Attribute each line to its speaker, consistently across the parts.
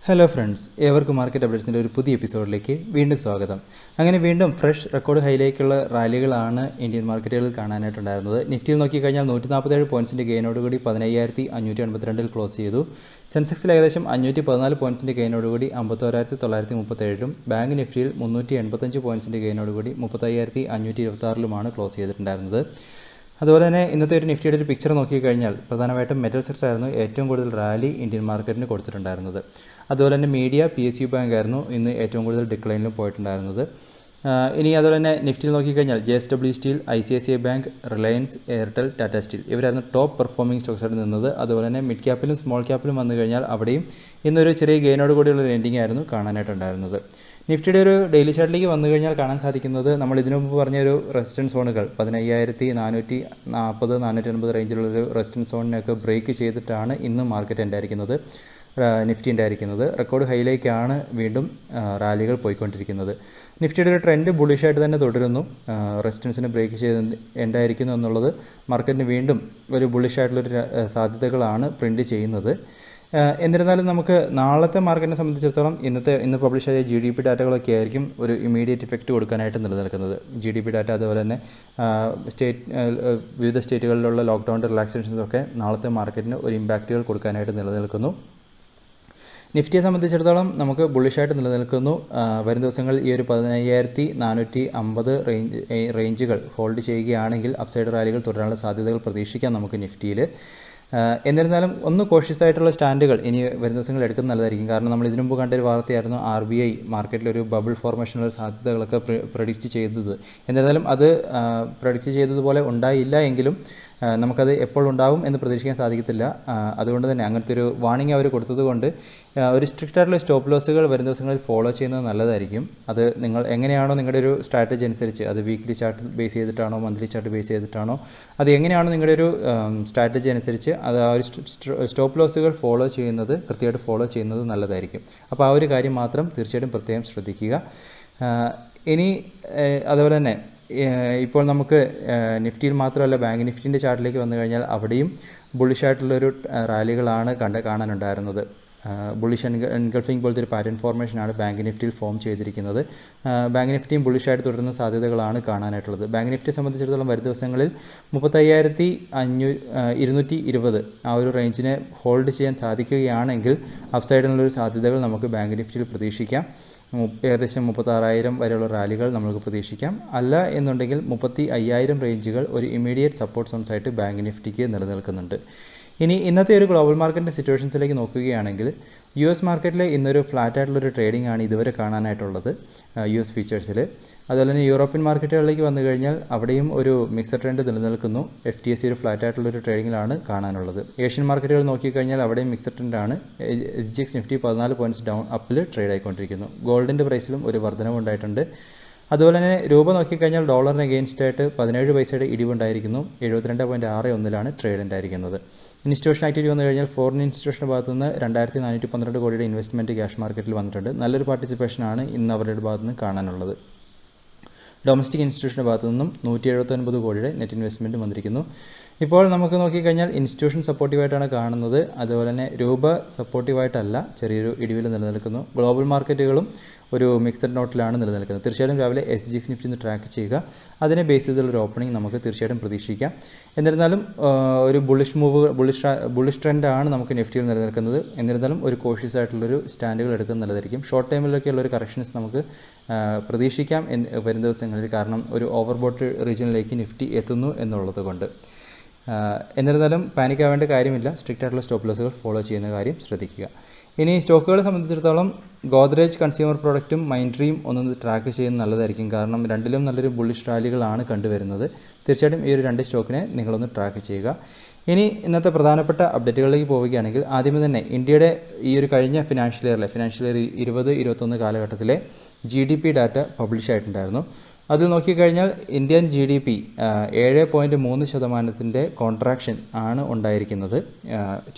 Speaker 1: Hello friends, ഏവർക്കും market അപ്ഡേറ്റ്സിൻ്റെ ഒരു പുതിയ എപ്പിസോഡിലേക്ക് വീണ്ടും സ്വാഗതം. അങ്ങനെ വീണ്ടും ഫ്രഷ് റെക്കോർഡ് ഹൈയിലേക്കുള്ള റാലികളാണ് ഇന്ത്യൻ മാർക്കറ്റുകളിൽ കാണാനായിട്ടുണ്ടായിരുന്നത്. നിഫ്റ്റിയിൽ നോക്കിക്കഴിഞ്ഞാൽ 147 പോയിൻറ്റ്സിൻ്റെ ഗെയിനോടുകൂടി 15,552 ക്ലോസ് ചെയ്തു. സെൻസെക്സിൽ ഏകദേശം 514 പോയിൻറ്റ്സിൻ്റെ ഗെയിനോടുകൂടി 51,937 ബാങ്ക് നിഫ്റ്റിയിൽ 385 പോയിൻറ്റ്സിൻ്റെ ഗെയിനോടുകൂടി 30,526 ക്ലോസ് ചെയ്തിട്ടുണ്ടായിരുന്നത്. അതുപോലെ തന്നെ ഇന്നത്തെ ഒരു നിഫ്റ്റിയുടെ ഒരു പിക്ചർ നോക്കിക്കഴിഞ്ഞാൽ പ്രധാനമായിട്ടും മെറ്റൽ സെക്ടർ ആയിരുന്നു ഏറ്റവും കൂടുതൽ റാലി ഇന്ത്യൻ മാർക്കറ്റിന് കൊടുത്തിട്ടുണ്ടായിരുന്നത്. അതുപോലെ തന്നെ മീഡിയ, PSU ബാങ്ക് ആയിരുന്നു ഇന്ന് ഏറ്റവും കൂടുതൽ ഡിക്ലൈനിൽ പോയിട്ടുണ്ടായിരുന്നത്. ഇനി അതുപോലെ തന്നെ നിഫ്റ്റിയിൽ നോക്കിക്കഴിഞ്ഞാൽ JSW steel, ICICI bank, Reliance, Airtel, Tata steel ഇവരായിരുന്നു ടോപ്പ് പെർഫോമിംഗ് സ്റ്റോക്സായിട്ട് നിന്നത്. അതുപോലെ തന്നെ മിഡ് ക്യാപ്പിലും സ്മോൾ ക്യാപ്പിലും വന്നു കഴിഞ്ഞാൽ അവിടെയും ഇന്നൊരു ചെറിയ ഗെയിനോട് കൂടിയുള്ള എൻഡിങ് ആയിരുന്നു കാണാനായിട്ടുണ്ടായിരുന്നത്. നിഫ്റ്റിയുടെ ഒരു ഡെയിലി ചാർട്ടിലേക്ക് വന്നു കഴിഞ്ഞാൽ കാണാൻ സാധിക്കുന്നത് നമ്മൾ ഇതിനു മുമ്പ് പറഞ്ഞ ഒരു റെസിസ്റ്റൻസ് സോണുകൾ 15,440, 480 റേഞ്ചിലുള്ളൊരു റെസിസ്റ്റൻസ് സോണിനെയൊക്കെ ബ്രേക്ക് ചെയ്തിട്ടാണ് ഇന്ന് മാർക്കറ്റ് ഉണ്ടായിരിക്കുന്നത്, നിഫ്റ്റി ഉണ്ടായിരിക്കുന്നത്. റെക്കോർഡ് ഹൈയിലേക്കാണ് വീണ്ടും റാലികൾ പോയിക്കൊണ്ടിരിക്കുന്നത്. നിഫ്റ്റിയുടെ ഒരു ട്രെൻഡ് ബുള്ളിഷായിട്ട് തന്നെ തുടരുന്നു. റെസിസ്റ്റൻസിനെ ബ്രേക്ക് ചെയ്ത് ഉണ്ടായിരിക്കുന്നു എന്നുള്ളത് മാർക്കറ്റിന് വീണ്ടും ഒരു ബുള്ളിഷായിട്ടുള്ളൊരു സാധ്യതകളാണ് പ്രിൻറ്റ് ചെയ്യുന്നത്. എന്നിരുന്നാലും നമുക്ക് നാളത്തെ മാർക്കറ്റിനെ സംബന്ധിച്ചിടത്തോളം ഇന്ന് പബ്ലിഷ് ആയ GDP ഡാറ്റകളൊക്കെ ആയിരിക്കും ഒരു ഇമീഡിയറ്റ് ഇഫക്റ്റ് കൊടുക്കാനായിട്ട് നിലനിൽക്കുന്നത്. GDP ഡാറ്റ അതുപോലെ തന്നെ വിവിധ സ്റ്റേറ്റുകളിലുള്ള ലോക്ക്ഡൗൺ റിലാക്സേഷൻസൊക്കെ നാളത്തെ മാർക്കറ്റിന് ഒരു ഇമ്പാക്റ്റുകൾ കൊടുക്കാനായിട്ട് നിലനിൽക്കുന്നു. നിഫ്റ്റിയെ സംബന്ധിച്ചിടത്തോളം നമുക്ക് ബുള്ളിഷായിട്ട് നിലനിൽക്കുന്നു. വരും ദിവസങ്ങളിൽ ഈ ഒരു 15,450 റേഞ്ചുകൾ ഹോൾഡ് ചെയ്യുകയാണെങ്കിൽ അപ്സൈഡ് റാലികൾ തുടരാനുള്ള സാധ്യതകൾ പ്രതീക്ഷിക്കാം നമുക്ക് നിഫ്റ്റിയിൽ. എന്നിരുന്നാലും ഒന്ന് കോഷ്യസ് ആയിട്ടുള്ള സ്റ്റാൻഡുകൾ ഇനി വരും ദിവസങ്ങളിൽ എടുക്കുന്നത് നല്ലതായിരിക്കും. കാരണം നമ്മൾ ഇതിനു മുമ്പ് കണ്ടൊരു വാർത്തയായിരുന്നു RBI മാർക്കറ്റിലൊരു ബബിൾ ഫോർമേഷനുള്ള സാധ്യതകളൊക്കെ പ്രഡിക്റ്റ് ചെയ്തത്. എന്നിരുന്നാലും അത് പ്രഡിക്റ്റ് ചെയ്തതുപോലെ ഉണ്ടായില്ല എങ്കിലും നമുക്കത് എപ്പോൾ ഉണ്ടാവും എന്ന് പ്രതീക്ഷിക്കാൻ സാധിക്കത്തില്ല. അതുകൊണ്ട് തന്നെ അങ്ങനത്തെ ഒരു വാർണിംഗ് അവർ കൊടുത്തതുകൊണ്ട് ഒരു സ്ട്രിക്റ്റ് ആയിട്ടുള്ള സ്റ്റോപ്പ് ലോസുകൾ വരും ദിവസങ്ങളിൽ ഫോളോ ചെയ്യുന്നത് നല്ലതായിരിക്കും. അത് നിങ്ങൾ എങ്ങനെയാണോ നിങ്ങളുടെ ഒരു സ്ട്രാറ്റജി അനുസരിച്ച്, അത് വീക്ക്ലി ചാർട്ട് ബേസ് ചെയ്തിട്ടാണോ മന്ത്ലി ചാർട്ട് ബേസ് ചെയ്തിട്ടാണോ, അത് എങ്ങനെയാണോ നിങ്ങളുടെ ഒരു സ്ട്രാറ്റജി അനുസരിച്ച് അത് ആ ഒരു സ്റ്റോപ്പ് ലോസുകൾ ഫോളോ ചെയ്യുന്നത് കൃത്യമായിട്ട് ഫോളോ ചെയ്യുന്നത് നല്ലതായിരിക്കും. അപ്പോൾ ആ ഒരു കാര്യം മാത്രം തീർച്ചയായിട്ടും പ്രത്യേകം ശ്രദ്ധിക്കുക. ഇനി അതുപോലെ തന്നെ ഇപ്പോൾ നമുക്ക് നിഫ്റ്റിയിൽ മാത്രമല്ല ബാങ്ക് നിഫ്റ്റിൻ്റെ ചാർട്ടിലേക്ക് വന്നു കഴിഞ്ഞാൽ അവിടെയും ബുള്ളിഷായിട്ടുള്ളൊരു റാലികളാണ് കാണാനുണ്ടായിരുന്നത്. ബുള്ളിഷ് എൻഗൾഫിംഗ് പോലത്തെ ഒരു പാറ്റേൺ ഫോർമേഷനാണ് ബാങ്ക് നിഫ്റ്റിയിൽ ഫോം ചെയ്തിരിക്കുന്നത്. ബാങ്ക് നിഫ്റ്റിയും ബുള്ളിഷായിട്ട് തുടരുന്ന സാധ്യതകളാണ് കാണാനായിട്ടുള്ളത്. ബാങ്ക് നിഫ്റ്റിയെ സംബന്ധിച്ചിടത്തോളം വരും ദിവസങ്ങളിൽ 35,220 ആ ഒരു റേഞ്ചിനെ ഹോൾഡ് ചെയ്യാൻ സാധിക്കുകയാണെങ്കിൽ അപ്സൈഡിനുള്ളൊരു സാധ്യതകൾ നമുക്ക് ബാങ്ക് നിഫ്റ്റിയിൽ പ്രതീക്ഷിക്കാം. ഏകദേശം 36,000 വരെയുള്ള റാലികൾ നമുക്ക് പ്രതീക്ഷിക്കാം. അല്ല എന്നുണ്ടെങ്കിൽ 35,000 റേഞ്ചുകൾ ഒരു ഇമ്മീഡിയറ്റ് സപ്പോർട്ട് സോൺസ് ആയിട്ട് ബാങ്ക് നിഫ്റ്റിക്ക് നിലനിൽക്കുന്നുണ്ട്. ഇനി ഇന്നത്തെ ഒരു ഗ്ലോബൽ മാർക്കറ്റിൻ്റെ സിറ്റുവേഷൻസിലേക്ക് നോക്കുകയാണെങ്കിൽ US മാർക്കറ്റിൽ ഇന്നൊരു ഫ്ലാറ്റ് ആയിട്ടുള്ളൊരു ട്രേഡിംഗ് ആണ് ഇതുവരെ കാണാനായിട്ടുള്ളത് US ഫീച്ചേഴ്സിൽ. അതുപോലെ തന്നെ യൂറോപ്യൻ മാർക്കറ്റുകളിലേക്ക് വന്നു കഴിഞ്ഞാൽ അവിടെയും ഒരു മിക്സഡ് ട്രെൻഡ് നിലനിൽക്കുന്നു. FTSE ഒരു ഫ്ലാറ്റ് ആയിട്ടുള്ളൊരു ട്രേഡിങ്ങിലാണ് കാണാനുള്ളത്. ഏഷ്യൻ മാർക്കറ്റുകൾ നോക്കിക്കഴിഞ്ഞാൽ അവിടെയും മിക്സഡ് ട്രെൻഡാണ്. SGX നിഫ്റ്റി 14 പോയിൻറ്റ്സ് ഡൗൺ അപ്പിൽ ട്രേഡ് ആയിക്കൊണ്ടിരിക്കുന്നു. ഗോൾഡിൻ്റെ പ്രൈസിലും ഒരു വർധനവ് ഉണ്ടായിട്ടുണ്ട്. അതുപോലെ തന്നെ രൂപ നോക്കിക്കഴിഞ്ഞാൽ ഡോളറിന് അഗെയിൻസ്റ്റ് ആയിട്ട് 17 പൈസയുടെ ഇടിവുണ്ടായിരിക്കുന്നു. 72.61 ട്രേഡ് ഉണ്ടായിരിക്കുന്നത്. ഇൻസ്റ്റിറ്റ്യൂഷൻ ആക്ടിവിറ്റി വന്നു കഴിഞ്ഞാൽ ഫോറിൻ ഇൻസ്റ്റിറ്റ്യൂഷൻ്റെ ഭാഗത്തു നിന്ന് 2,412 കോടിയുടെ ഇൻവെസ്റ്റ്മെൻറ്റ് ക്യാഷ് മാർക്കറ്റിൽ വന്നിട്ടുണ്ട്. നല്ലൊരു പാർട്ടിസിപ്പേഷനാണ് ഇന്ന് അവരുടെ ഭാഗത്തു നിന്ന് കാണാനുള്ളത്. ഡൊമസ്റ്റിക് ഇൻസ്റ്റിറ്റ്യൂഷൻ്റെ ഭാഗത്തു നിന്നും 179 കോടിയുടെ നെറ്റ് ഇൻവെസ്റ്റ്മെൻറ്റ് വന്നിരിക്കുന്നു. ഇപ്പോൾ നമുക്ക് നോക്കിക്കഴിഞ്ഞാൽ ഇൻസ്റ്റിറ്റ്യൂഷൻ സപ്പോർട്ടീവായിട്ടാണ് കാണുന്നത്. അതുപോലെ തന്നെ രൂപ സപ്പോർട്ടീവായിട്ടല്ല, ചെറിയൊരു ഇടിവിൽ നിലനിൽക്കുന്നു. ഗ്ലോബൽ മാർക്കറ്റുകളും ഒരു മിക്സഡ് നോട്ടിലാണ് നിലനിൽക്കുന്നത്. തീർച്ചയായിട്ടും രാവിലെ SGX നിഫ്റ്റി ഒന്ന് ട്രാക്ക് ചെയ്യുക. അതിനെ ബേസ് ചെയ്തുള്ളൊരു ഓപ്പണിംഗ് നമുക്ക് തീർച്ചയായിട്ടും പ്രതീക്ഷിക്കാം. എന്നിരുന്നാലും ഒരു ബുള്ളിഷ് ട്രെൻഡാണ് നമുക്ക് നിഫ്റ്റിയിൽ നിലനിൽക്കുന്നത്. എന്നിരുന്നാലും ഒരു കോഷ്യസ് ആയിട്ടുള്ളൊരു സ്റ്റാൻഡുകൾ എടുക്കുന്നത് നല്ലതായിരിക്കും. ഷോർട്ട് ടൈമിലൊക്കെയുള്ള ഒരു കറക്ഷൻസ് നമുക്ക് പ്രതീക്ഷിക്കാം വരും ദിവസങ്ങളിൽ. കാരണം ഒരു ഓവർബോട്ട് റീജിയനിലേക്ക് നിഫ്റ്റി എത്തുന്നു എന്നുള്ളത് കൊണ്ട്. എന്നിരുന്നാലും പാനിക് ആവേണ്ട കാര്യമില്ല. സ്ട്രിക്റ്റ് ആയിട്ടുള്ള സ്റ്റോപ്പ് ലോസുകൾ ഫോളോ ചെയ്യുന്ന കാര്യം ശ്രദ്ധിക്കുക. ഇനി സ്റ്റോക്കുകളെ സംബന്ധിച്ചിടത്തോളം ഗോദ്രേജ് കൺസ്യൂമർ പ്രോഡക്റ്റും മൈൻട്രിയും ഒന്ന് ട്രാക്ക് ചെയ്യുന്നത് നല്ലതായിരിക്കും. കാരണം രണ്ടിലും നല്ലൊരു ബുള്ളിഷ് റാലികളാണ് കണ്ടുവരുന്നത്. തീർച്ചയായിട്ടും ഈ ഒരു 2 സ്റ്റോക്കിനെ നിങ്ങളൊന്ന് ട്രാക്ക് ചെയ്യുക. ഇനി ഇന്നത്തെ പ്രധാനപ്പെട്ട അപ്ഡേറ്റുകളിലേക്ക് പോവുകയാണെങ്കിൽ ആദ്യമേ തന്നെ ഇന്ത്യയുടെ ഈ ഒരു കഴിഞ്ഞ ഫിനാൻഷ്യൽ ഇയർ 2020-21 കാലഘട്ടത്തിലെ GDP ഡാറ്റ പബ്ലിഷ് ആയിട്ടുണ്ടായിരുന്നു. അത് നോക്കിക്കഴിഞ്ഞാൽ ഇന്ത്യൻ GDP 7.3% കോൺട്രാക്ഷൻ ആണ് ഉണ്ടായിരിക്കുന്നത്.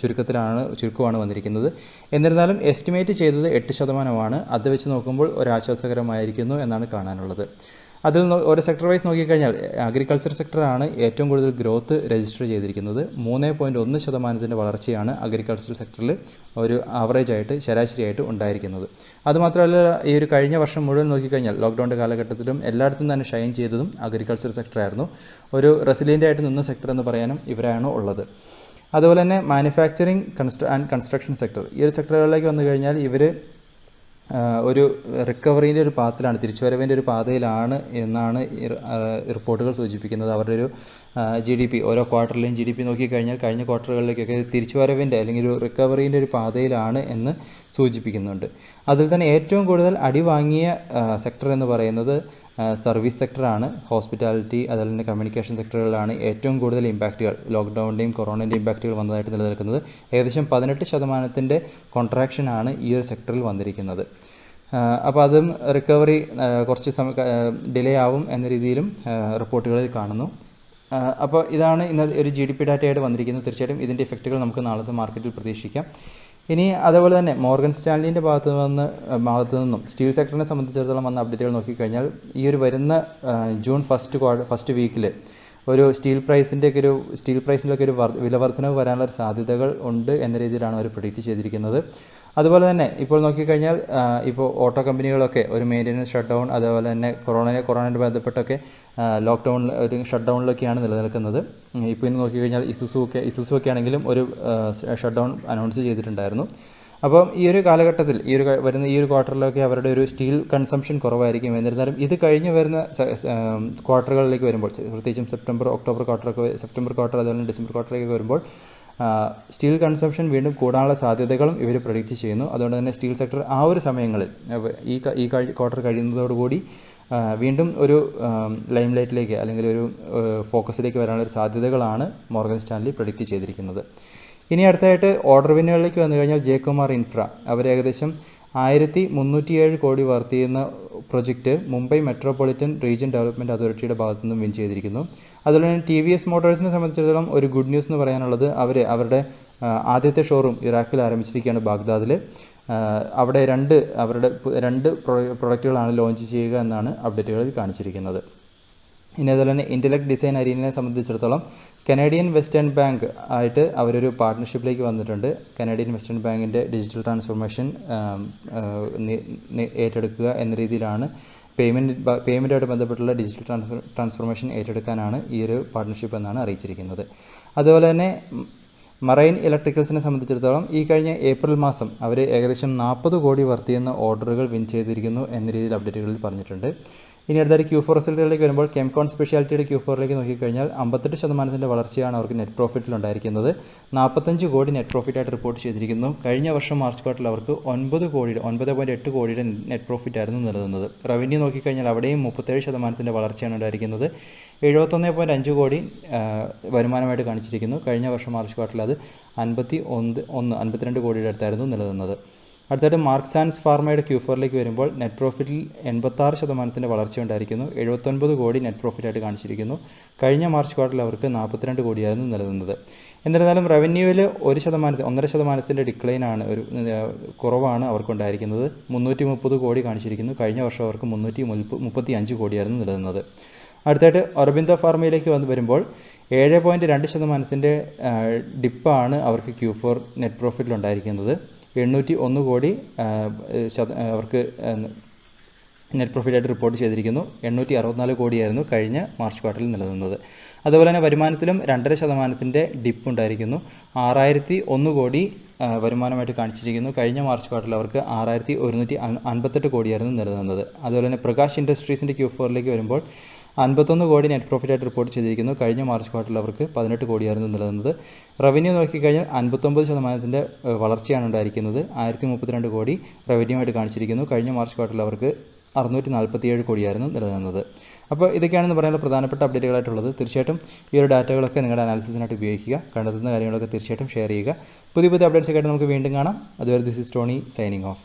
Speaker 1: ചുരുക്കമാണ് വന്നിരിക്കുന്നത്. എന്നിരുന്നാലും എസ്റ്റിമേറ്റ് ചെയ്തത് 8%. അത് വെച്ച് നോക്കുമ്പോൾ ഒരാശ്വാസകരമായിരിക്കുന്നു എന്നാണ് കാണാനുള്ളത്. അതിൽ ഒരു സെക്ടർ വൈസ് നോക്കിക്കഴിഞ്ഞാൽ അഗ്രികൾച്ചർ സെക്ടറാണ് ഏറ്റവും കൂടുതൽ ഗ്രോത്ത് രജിസ്റ്റർ ചെയ്തിരിക്കുന്നത്. 3.1% വളർച്ചയാണ് അഗ്രികൾച്ചർ സെക്ടറിൽ ഒരു ആവറേജായിട്ട് ശരാശരിയായിട്ട് ഉണ്ടായിരിക്കുന്നത്. അതുമാത്രമല്ല, ഈ ഒരു കഴിഞ്ഞ വർഷം മുഴുവൻ നോക്കിക്കഴിഞ്ഞാൽ ലോക്ക്ഡൗണിൻ്റെ കാലഘട്ടത്തിലും എല്ലായിടത്തും തന്നെ ഷൈൻ ചെയ്തതും അഗ്രികൾച്ചർ സെക്ടറായിരുന്നു. ഒരു റെസിലിയൻ്റ് ആയിട്ട് നിന്ന സെക്ടർ എന്ന് പറയാനും ഇവരാണ് ഉള്ളത്. അതുപോലെ തന്നെ മാനുഫാക്ചറിങ് ആൻഡ് കൺസ്ട്രക്ഷൻ സെക്ടർ, ഈ ഒരു സെക്ടറുകളിലേക്ക് വന്നു കഴിഞ്ഞാൽ ഇവർ ഒരു റിക്കവറീൻ്റെ ഒരു പാത്തിലാണ്, തിരിച്ചുവരവിൻ്റെ ഒരു പാതയിലാണ് എന്നാണ് റിപ്പോർട്ടുകൾ സൂചിപ്പിക്കുന്നത്. അവരുടെ ഒരു GDP ഓരോ ക്വാർട്ടറിലെയും GDP നോക്കിക്കഴിഞ്ഞാൽ കഴിഞ്ഞ ക്വാർട്ടറുകളിലേക്കൊക്കെ തിരിച്ചുവരവിൻ്റെ അല്ലെങ്കിൽ ഒരു റിക്കവറീൻ്റെ ഒരു പാതയിലാണ് എന്ന് സൂചിപ്പിക്കുന്നുണ്ട്. അതിൽ തന്നെ ഏറ്റവും കൂടുതൽ അടി വാങ്ങിയ സെക്ടർ എന്ന് പറയുന്നത് സർവീസ് സെക്ടറാണ്. ഹോസ്പിറ്റാലിറ്റി അതുപോലെ തന്നെ കമ്മ്യൂണിക്കേഷൻ സെക്ടറുകളിലാണ് ഏറ്റവും കൂടുതൽ ഇമ്പാക്റ്റുകൾ, ലോക്ക്ഡൗണിൻ്റെയും കൊറോണൻ്റെയും ഇമ്പാക്റ്റുകൾ വന്നതായിട്ട് നിലനിൽക്കുന്നത്. ഏകദേശം 18% കോൺട്രാക്ഷനാണ് ഈ ഒരു സെക്ടറിൽ വന്നിരിക്കുന്നത്. അപ്പോൾ അതും റിക്കവറി കുറച്ച് ഡിലേ ആവും എന്ന രീതിയിലും റിപ്പോർട്ടുകളിൽ കാണുന്നു. അപ്പോൾ ഇതാണ് ഇന്ന് ഒരു GDP ഡാറ്റയായിട്ട് വന്നിരിക്കുന്നത്. തീർച്ചയായിട്ടും ഇതിൻ്റെ ഇഫക്റ്റുകൾ നമുക്ക് നാളത്തെ മാർക്കറ്റിൽ പ്രതീക്ഷിക്കാം. ഇനി അതുപോലെ തന്നെ മോർഗൻ സ്റ്റാൻലിൻ്റെ ഭാഗത്തു നിന്നും സ്റ്റീൽ സെക്ടറിനെ സംബന്ധിച്ചിടത്തോളം വന്ന അപ്ഡേറ്റുകൾ നോക്കിക്കഴിഞ്ഞാൽ ഈ ഒരു വരുന്ന ജൂൺ ഫസ്റ്റ് വീക്കിൽ ഒരു സ്റ്റീൽ പ്രൈസിൻ്റെയൊക്കെ ഒരു വിലവർദ്ധനവ് വരാനുള്ള സാധ്യതകൾ ഉണ്ട് എന്ന രീതിയിലാണ് അവർ പ്രെഡിക്റ്റ് ചെയ്തിരിക്കുന്നത്. അതുപോലെ തന്നെ ഇപ്പോൾ നോക്കിക്കഴിഞ്ഞാൽ ഇപ്പോൾ ഓട്ടോ കമ്പനികളൊക്കെ ഒരു മെയിൻ്റനൻസ് ഷട്ട് ഡൗൺ, അതുപോലെ തന്നെ കൊറോണയുടെ ബന്ധപ്പെട്ടൊക്കെ ലോക്ക്ഡൗണിൽ ഒരു ഷട്ട് ഡൗണിലൊക്കെയാണ് നിലനിൽക്കുന്നത്. ഇപ്പോൾ ഇന്ന് നോക്കിക്കഴിഞ്ഞാൽ ഇസുസു ഒക്കെ ആണെങ്കിലും ഒരു ഷട്ട് ഡൗൺ അനൗൺസ് ചെയ്തിട്ടുണ്ടായിരുന്നു. അപ്പം ഈ ഒരു കാലഘട്ടത്തിൽ വരുന്ന ഈ ഒരു ക്വാർട്ടറിലൊക്കെ അവരുടെ ഒരു സ്റ്റീൽ കൺസംഷൻ കുറവായിരിക്കും. എന്നിരുന്നാലും ഇത് കഴിഞ്ഞ് വരുന്ന ക്വാർട്ടറുകളിലേക്ക് വരുമ്പോൾ, പ്രത്യേകിച്ചും സെപ്റ്റംബർ ക്വാർട്ടർ അതുപോലെ ഡിസംബർ ക്വാർട്ടറിലേക്ക് വരുമ്പോൾ സ്റ്റീൽ കൺസംഷൻ വീണ്ടും കൂടാനുള്ള സാധ്യതകളും ഇവർ പ്രഡിക്റ്റ് ചെയ്യുന്നു. അതുകൊണ്ട് തന്നെ സ്റ്റീൽ സെക്ടർ ആ ഒരു സമയങ്ങളിൽ ഈ ക്വാർട്ടർ കഴിയുന്നതോടുകൂടി വീണ്ടും ഒരു ലൈം ലൈറ്റിലേക്ക് അല്ലെങ്കിൽ ഒരു ഫോക്കസിലേക്ക് വരാനുള്ള സാധ്യതകളാണ് മോർഗൻ സ്റ്റാൻലി പ്രഡിക്റ്റ് ചെയ്തിരിക്കുന്നത്. ഇനി അടുത്തായിട്ട് ഓർഡർ വിന്നുകളിലേക്ക് വന്നു കഴിഞ്ഞാൽ ജെകുമാർ ഇൻഫ്ര അവർ ഏകദേശം 1307 കോടി വർത്ത് ചെയ്യുന്ന project Mumbai metropolitan region development അതോറിറ്റിയുടെ ഭാഗത്തു നിന്നും വിൻ ചെയ്തിരിക്കുന്നു. അതുപോലെ തന്നെ TVS മോട്ടോഴ്സിനെ സംബന്ധിച്ചിടത്തോളം ഒരു ഗുഡ് ന്യൂസ് എന്ന് പറയാനുള്ളത് അവരുടെ ആദ്യത്തെ ഷോറൂം ഇറാഖിൽ ആരംഭിച്ചിരിക്കുകയാണ്, ബാഗ്ദാദിൽ. അവിടെ അവരുടെ രണ്ട് പ്രൊഡക്റ്റുകളാണ് ലോഞ്ച് ചെയ്യുക എന്നാണ് അപ്ഡേറ്റുകളിൽ കാണിച്ചിരിക്കുന്നത്. ഇനി അതുപോലെ തന്നെ ഇൻ്റലക്ട് ഡിസൈൻ അരീനയെ സംബന്ധിച്ചിടത്തോളം കനേഡിയൻ വെസ്റ്റേൺ ബാങ്ക് ആയിട്ട് അവരൊരു പാർട്ട്ണർഷിപ്പിലേക്ക് വന്നിട്ടുണ്ട്. കനേഡിയൻ വെസ്റ്റേൺ ബാങ്കിൻ്റെ ഡിജിറ്റൽ ട്രാൻസ്ഫോർമേഷൻ ഏറ്റെടുക്കുക എന്ന രീതിയിലാണ് പേയ്മെൻറ്റുമായിട്ട് ബന്ധപ്പെട്ടുള്ള ഡിജിറ്റൽ ട്രാൻസ്ഫോർമേഷൻ ഏറ്റെടുക്കാനാണ് ഈ ഒരു പാർട്ട്ണർഷിപ്പ് എന്നാണ് അറിയിച്ചിരിക്കുന്നത്. അതുപോലെ തന്നെ മറൈൻ ഇലക്ട്രിക്കൽസിനെ സംബന്ധിച്ചിടത്തോളം ഈ കഴിഞ്ഞ ഏപ്രിൽ മാസം അവർ ഏകദേശം 40 കോടി വർത്ത് ചെയ്യുന്ന ഓർഡറുകൾ വിൻ ചെയ്തിരിക്കുന്നു എന്ന രീതിയിൽ അപ്ഡേറ്റുകളിൽ പറഞ്ഞിട്ടുണ്ട്. ഇനി അടുത്തായിട്ട് Q4 റിസൾട്ടുകളിലേക്ക് വരുമ്പോൾ കെംകോൺ സ്പെഷ്യാലിറ്റിയുടെ Q4ലേക്ക് നോക്കിക്കഴിഞ്ഞാൽ 58% വളർച്ചയാണ് അവർക്ക് നെറ്റ് പ്രോഫിറ്റിൽ ഉണ്ടായിരിക്കുന്നത്. 45 കോടി നെറ്റ് പ്രോഫിറ്റായിട്ട് റിപ്പോർട്ട് ചെയ്തിരിക്കുന്നു. കഴിഞ്ഞ വർഷം മാർച്ച് ക്വാർട്ടറിൽ അവർക്ക് 9.8 കോടിയുടെ നെറ്റ് പ്രോഫിറ്റായിരുന്നു നിലനിന്നത്. റവന്യൂ നോക്കിക്കഴിഞ്ഞാൽ അവിടെയും 37% വളർച്ചയാണ് ഉണ്ടായിരിക്കുന്നത്. 71.5 കോടി വരുമാനമായിട്ട് കാണിച്ചിരിക്കുന്നു. കഴിഞ്ഞ വർഷം മാർച്ച് ക്വാർട്ടറിൽ അത് 52 കോടിയുടെ അടുത്തായിരുന്നു നിലനിന്നത്. അടുത്തായിട്ട് മാർക്സ് ആൻഡ് ഫാർമയുടെ Q4ലേക്ക് വരുമ്പോൾ നെറ്റ് പ്രോഫിറ്റിൽ 86% വളർച്ച ഉണ്ടായിരിക്കുന്നു. 79 കോടി നെറ്റ് പ്രോഫിറ്റായിട്ട് കാണിച്ചിരിക്കുന്നു. കഴിഞ്ഞ മാർച്ച് ക്വാർട്ടറിൽ അവർക്ക് 42 കോടിയായിരുന്നു നിലനിന്നത്. എന്നിരുന്നാലും റവന്യൂവിൽ 1.5% ഡിക്ലൈനാണ്, ഒരു കുറവാണ് അവർക്കുണ്ടായിരിക്കുന്നത്. 330 കോടി കാണിച്ചിരിക്കുന്നു. കഴിഞ്ഞ വർഷം അവർക്ക് 335 കോടിയായിരുന്നു നിലനിന്നത്. അടുത്തായിട്ട് അരബിന്ദോ ഫാർമയിലേക്ക് വരുമ്പോൾ 7.2% ഡിപ്പാണ് അവർക്ക് Q4 നെറ്റ് പ്രോഫിറ്റിൽ ഉണ്ടായിരിക്കുന്നത്. 801 കോടി അവർക്ക് നെറ്റ് പ്രോഫിറ്റായിട്ട് റിപ്പോർട്ട് ചെയ്തിരിക്കുന്നു. 864 കോടിയായിരുന്നു കഴിഞ്ഞ മാർച്ച് ക്വാർട്ടറിൽ നിലനിന്നത്. അതുപോലെ തന്നെ വരുമാനത്തിലും 2.5% ഡിപ്പ് ഉണ്ടായിരിക്കുന്നു. 6001 കോടി വരുമാനമായിട്ട് കാണിച്ചിരിക്കുന്നു. കഴിഞ്ഞ മാർച്ച് ക്വാർട്ടറിൽ അവർക്ക് 6158 കോടിയായിരുന്നു നിലനിന്നത്. അതുപോലെ തന്നെ പ്രകാശ് ഇൻഡസ്ട്രീസിൻ്റെ Q4ലേക്ക് വരുമ്പോൾ 51 കോടി നെറ്റ് പ്രോഫിറ്റായിട്ട് റിപ്പോർട്ട് ചെയ്തിരിക്കുന്നു. കഴിഞ്ഞ മാർച്ച് ക്വാർട്ടറിൽ അവർക്ക് 18 കോടിയായിരുന്നു നിലനിന്നത്. റവന്യൂ നോക്കിക്കഴിഞ്ഞാൽ 59% വളർച്ചയാണ് ഉണ്ടായിരിക്കുന്നത്. 1032 കോടി റവന്യൂ ആയിട്ട് കാണിച്ചിരിക്കുന്നു. കഴിഞ്ഞ മാർച്ച് ക്വാർട്ടറിൽ അവർക്ക് 647 കോടിയായിരുന്നു നിലനിന്നത്. അപ്പോൾ ഇതൊക്കെയാണെന്ന് പറയാനുള്ള പ്രധാനപ്പെട്ട അപ്ഡേറ്റുകളായിട്ടുള്ളത്. തീർച്ചയായിട്ടും ഈ ഒരു ഡാറ്റകളൊക്കെ നിങ്ങളുടെ അനാലിസിസിനായിട്ട് ഉപയോഗിക്കുക. കണ്ടെത്തുന്ന കാര്യങ്ങളൊക്കെ തീർച്ചയായിട്ടും ഷെയർ ചെയ്യുക. പുതിയ അപ്ഡേറ്റ്സ് ഒക്കെ ആയിട്ട് നമുക്ക് വീണ്ടും കാണാം. അതുവരെ this is Tony signing off.